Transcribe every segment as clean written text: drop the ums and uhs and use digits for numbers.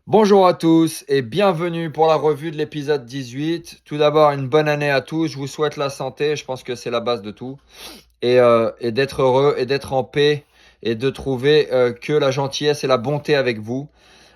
Bonjour à tous et bienvenue pour la revue de l'épisode 18. Tout d'abord, une bonne année à tous. Je vous souhaite la santé. Je pense que c'est la base de tout. Et d'être heureux et d'être en paix et de trouver que la gentillesse et la bonté avec vous.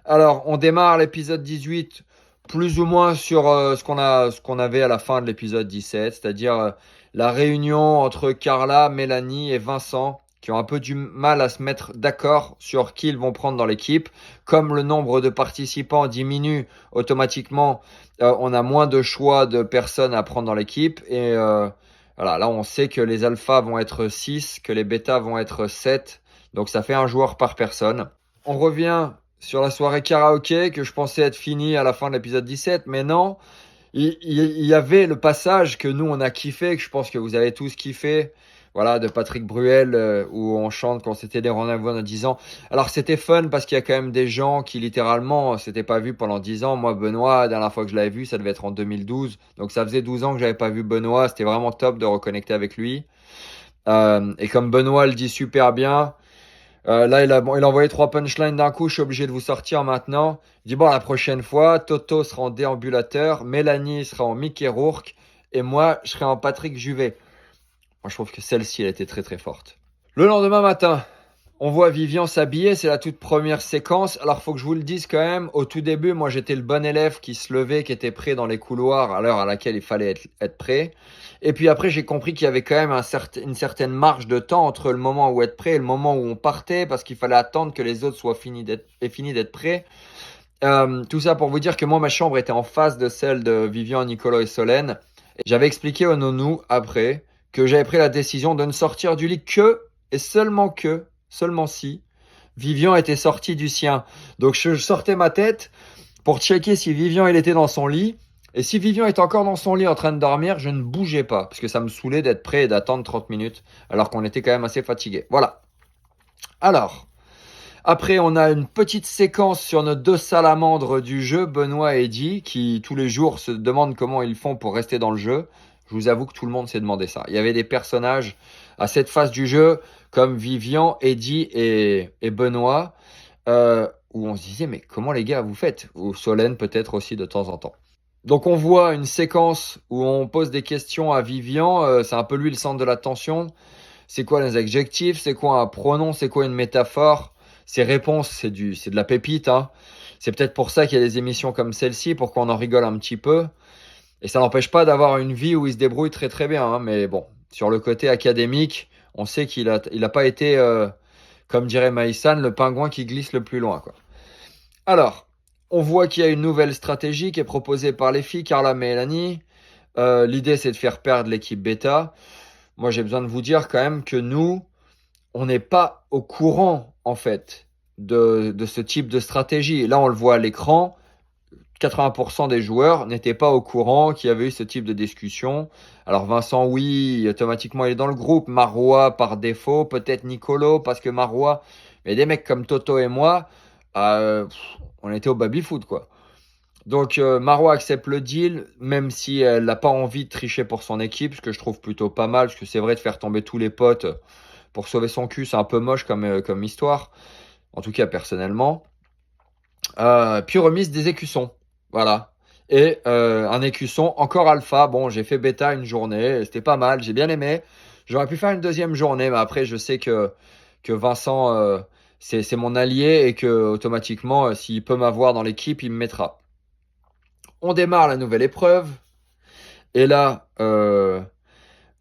Alors, on démarre l'épisode 18 plus ou moins sur ce qu'on avait à la fin de l'épisode 17, c'est-à-dire la réunion entre Carla, Mélanie et Vincent qui ont un peu du mal à se mettre d'accord sur qui ils vont prendre dans l'équipe. Comme le nombre de participants diminue automatiquement, on a moins de choix de personnes à prendre dans l'équipe. Voilà, là, on sait que les alphas vont être 6, que les bêtas vont être 7. Donc, ça fait un joueur par personne. On revient sur la soirée karaoké que je pensais être finie à la fin de l'épisode 17, mais non. Il y avait le passage que nous on a kiffé, que je pense que vous avez tous kiffé, voilà, de Patrick Bruel, où on chante quand c'était des rendez-vous dans 10 ans. Alors c'était fun parce qu'il y a quand même des gens qui littéralement s'étaient pas vus pendant 10 ans. Moi, Benoît, la dernière fois que je l'avais vu, ça devait être en 2012. Donc ça faisait 12 ans que j'avais pas vu Benoît. C'était vraiment top de reconnecter avec lui. Et comme Benoît le dit super bien, là, il a envoyé trois punchlines d'un coup. Je suis obligé de vous sortir maintenant. Il dit, bon, la prochaine fois, Toto sera en déambulateur, Mélanie sera en Mickey Rourke, et moi, je serai en Patrick Juvet. Moi, je trouve que celle-ci, elle était très très forte. Le lendemain matin, on voit Vivian s'habiller. C'est la toute première séquence. Alors, faut que je vous le dise quand même. Au tout début, moi, j'étais le bon élève qui se levait, qui était prêt dans les couloirs à l'heure à laquelle il fallait être prêt. Et puis après, j'ai compris qu'il y avait quand même une certaine marge de temps entre le moment où être prêt et le moment où on partait, parce qu'il fallait attendre que les autres soient finis d'être prêts. Tout ça pour vous dire que moi, ma chambre était en face de celle de Vivian, Nicolas et Solène. Et j'avais expliqué au nounou après que j'avais pris la décision de ne sortir du lit que et seulement si Vivian était sorti du sien. Donc je sortais ma tête pour checker si Vivian il était dans son lit. Et si Vivian est encore dans son lit en train de dormir, je ne bougeais pas. Parce que ça me saoulait d'être prêt et d'attendre 30 minutes. Alors qu'on était quand même assez fatigué. Voilà. Alors, après, on a une petite séquence sur nos deux salamandres du jeu, Benoît et Eddie, qui tous les jours se demandent comment ils font pour rester dans le jeu. Je vous avoue que tout le monde s'est demandé ça. Il y avait des personnages à cette phase du jeu, comme Vivian, Eddie et Benoît, où on se disait, mais comment les gars vous faites? Ou Solène peut-être aussi de temps en temps. Donc on voit une séquence où on pose des questions à Vivian, c'est un peu lui le centre de l'attention. C'est quoi les adjectifs? C'est quoi un pronom? C'est quoi une métaphore? Ses réponses, c'est de la pépite, hein. C'est peut-être pour ça qu'il y a des émissions comme celle-ci, pour qu'on en rigole un petit peu. Et ça n'empêche pas d'avoir une vie où il se débrouille très très bien, hein. Mais bon, sur le côté académique, on sait il a pas été, comme dirait Maïsan, le pingouin qui glisse le plus loin, quoi. Alors, on voit qu'il y a une nouvelle stratégie qui est proposée par les filles, Carla et Mélanie. L'idée, c'est de faire perdre l'équipe bêta. Moi, j'ai besoin de vous dire quand même que nous, on n'est pas au courant, en fait, de ce type de stratégie. Là, on le voit à l'écran, 80% des joueurs n'étaient pas au courant qu'il y avait eu ce type de discussion. Alors Vincent, oui, automatiquement, il est dans le groupe. Marois, par défaut. Peut-être Nicolo, parce que Marois. Mais des mecs comme Toto et moi, on était au baby-foot, quoi. Donc Marois accepte le deal, même si elle n'a pas envie de tricher pour son équipe, ce que je trouve plutôt pas mal, parce que c'est vrai de faire tomber tous les potes pour sauver son cul, c'est un peu moche comme histoire, en tout cas personnellement. Puis remise des écussons, voilà. Et un écusson encore alpha, bon j'ai fait bêta une journée, c'était pas mal, j'ai bien aimé. J'aurais pu faire une deuxième journée, mais après je sais que Vincent, c'est mon allié et que automatiquement, s'il peut m'avoir dans l'équipe, il me mettra. On démarre la nouvelle épreuve, et là,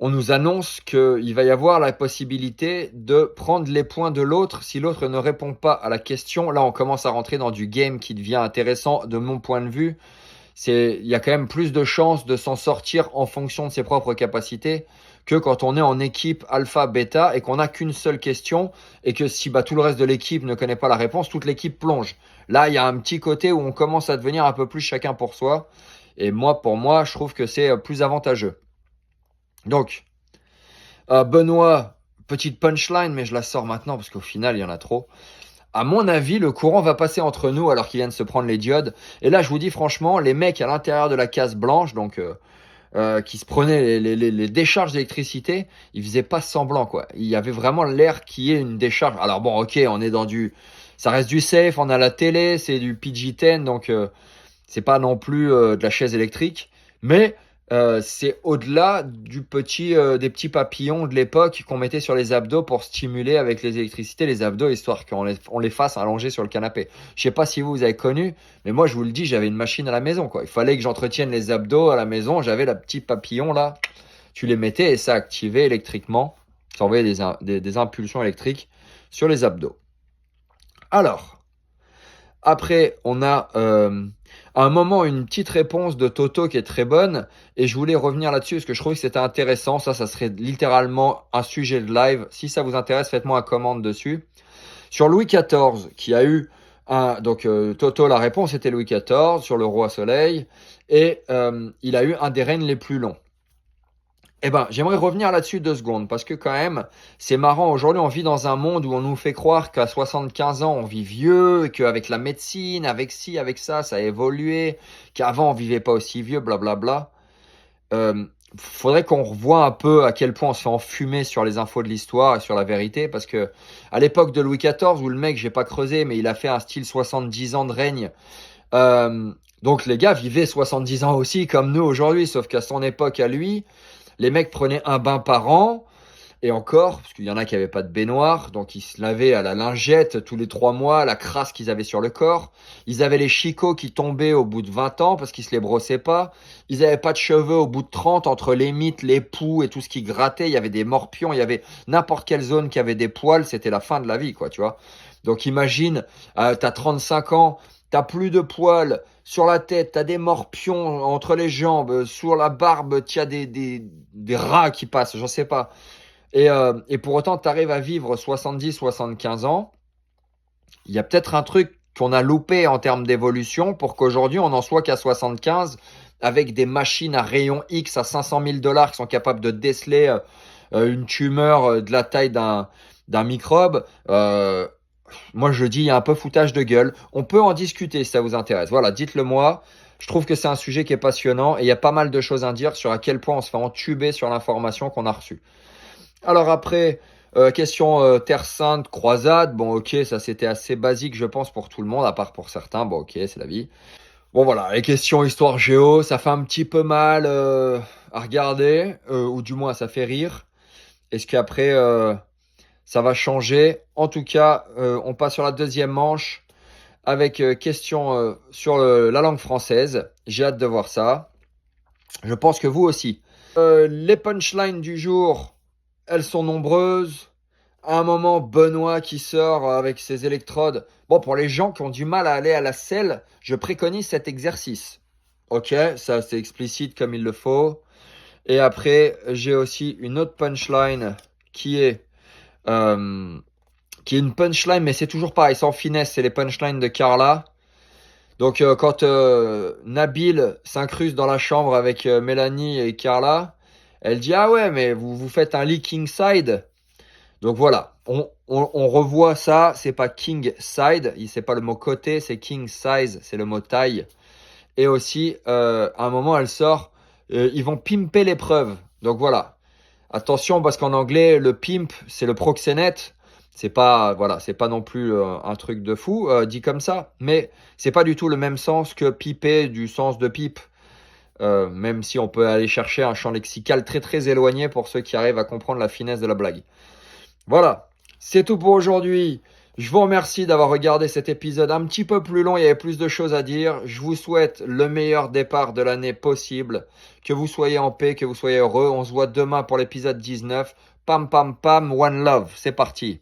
on nous annonce qu'il va y avoir la possibilité de prendre les points de l'autre si l'autre ne répond pas à la question. Là, on commence à rentrer dans du game qui devient intéressant de mon point de vue. Il y a quand même plus de chances de s'en sortir en fonction de ses propres capacités que quand on est en équipe alpha, bêta et qu'on n'a qu'une seule question et que si tout le reste de l'équipe ne connaît pas la réponse, toute l'équipe plonge. Là, il y a un petit côté où on commence à devenir un peu plus chacun pour soi. Et moi, pour moi, je trouve que c'est plus avantageux. Donc, Benoît, petite punchline, mais je la sors maintenant parce qu'au final, il y en a trop. À mon avis, le courant va passer entre nous alors qu'ils viennent se prendre les diodes. Et là, je vous dis franchement, les mecs à l'intérieur de la case blanche, donc qui se prenaient les décharges d'électricité, ils faisaient pas semblant, quoi. Il y avait vraiment l'air qui est une décharge. Alors bon, ok, on est dans du ça reste du safe. On a la télé, c'est du PG-10, donc c'est pas non plus de la chaise électrique, mais c'est au-delà des petits papillons de l'époque qu'on mettait sur les abdos pour stimuler avec les électricités les abdos, histoire on les fasse allonger sur le canapé. Je sais pas si vous avez connu, mais moi je vous le dis, j'avais une machine à la maison, quoi. Il fallait que j'entretienne les abdos à la maison. J'avais la petite papillon là, tu les mettais et ça activait électriquement, ça envoyait des impulsions électriques sur les abdos. Alors, après, on a à un moment une petite réponse de Toto qui est très bonne et je voulais revenir là-dessus parce que je trouvais que c'était intéressant. Ça serait littéralement un sujet de live. Si ça vous intéresse, faites-moi un commande dessus. Sur Louis XIV, qui a eu Toto, la réponse était Louis XIV sur le roi Soleil et il a eu un des règnes les plus longs. Eh ben, j'aimerais revenir là-dessus 2 secondes parce que quand même, c'est marrant. Aujourd'hui, on vit dans un monde où on nous fait croire qu'à 75 ans, on vit vieux, et qu'avec la médecine, avec ci, avec ça a évolué, qu'avant, on vivait pas aussi vieux, blablabla. Faudrait qu'on revoie un peu à quel point on se fait enfumer sur les infos de l'histoire et sur la vérité parce que à l'époque de Louis XIV, où le mec, j'ai pas creusé, mais il a fait un style 70 ans de règne. Donc les gars vivaient 70 ans aussi comme nous aujourd'hui, sauf qu'à son époque, à lui, les mecs prenaient un bain par an, et encore, parce qu'il y en a qui n'avaient pas de baignoire, donc ils se lavaient à la lingette tous les 3 mois, la crasse qu'ils avaient sur le corps. Ils avaient les chicots qui tombaient au bout de 20 ans parce qu'ils se les brossaient pas. Ils n'avaient pas de cheveux au bout de 30, entre les mythes, les poux et tout ce qui grattait. Il y avait des morpions, il y avait n'importe quelle zone qui avait des poils, c'était la fin de la vie, quoi, tu vois. Donc imagine, t'as 35 ans, t'as plus de poils sur la tête, t'as des morpions entre les jambes, sur la barbe, t'as des rats qui passent, je sais pas. Et pour autant, t'arrives à vivre 70-75 ans. Il y a peut-être un truc qu'on a loupé en termes d'évolution pour qu'aujourd'hui, on en soit qu'à 75 avec des machines à rayon X à 500 000 dollars qui sont capables de déceler une tumeur de la taille d'un microbe. Moi, je dis, il y a un peu foutage de gueule. On peut en discuter si ça vous intéresse. Voilà, dites-le moi. Je trouve que c'est un sujet qui est passionnant et il y a pas mal de choses à dire sur à quel point on se fait entuber sur l'information qu'on a reçue. Alors après, question Terre Sainte, croisade. Bon, ok, ça c'était assez basique, je pense, pour tout le monde, à part pour certains. Bon, ok, c'est la vie. Bon, voilà, les questions histoire géo, ça fait un petit peu mal à regarder, ou du moins ça fait rire. Est-ce qu'après, ça va changer? En tout cas, on passe sur la deuxième manche avec question sur la langue française. J'ai hâte de voir ça. Je pense que vous aussi. Les punchlines du jour, elles sont nombreuses. À un moment, Benoît qui sort avec ses électrodes. Bon, pour les gens qui ont du mal à aller à la selle, je préconise cet exercice. Ok, ça c'est explicite comme il le faut. Et après, j'ai aussi une autre punchline qui est euh, une punchline, mais c'est toujours pareil, sans finesse, c'est les punchlines de Carla. Donc quand Nabil s'incruste dans la chambre avec Mélanie et Carla, elle dit ah ouais mais vous faites un lit king side. Donc voilà, on revoit ça, c'est pas king side, c'est pas le mot côté, c'est king size, c'est le mot taille. Et aussi à un moment elle sort, ils vont pimper l'épreuve. Donc voilà, attention parce qu'en anglais le pimp c'est le proxénète. C'est pas voilà, c'est pas non plus un truc de fou dit comme ça, mais c'est pas du tout le même sens que piper du sens de pipe. Même si on peut aller chercher un champ lexical très très éloigné pour ceux qui arrivent à comprendre la finesse de la blague. Voilà, c'est tout pour aujourd'hui. Je vous remercie d'avoir regardé cet épisode un petit peu plus long, il y avait plus de choses à dire. Je vous souhaite le meilleur départ de l'année possible. Que vous soyez en paix, que vous soyez heureux. On se voit demain pour l'épisode 19. Pam pam pam, one love, c'est parti.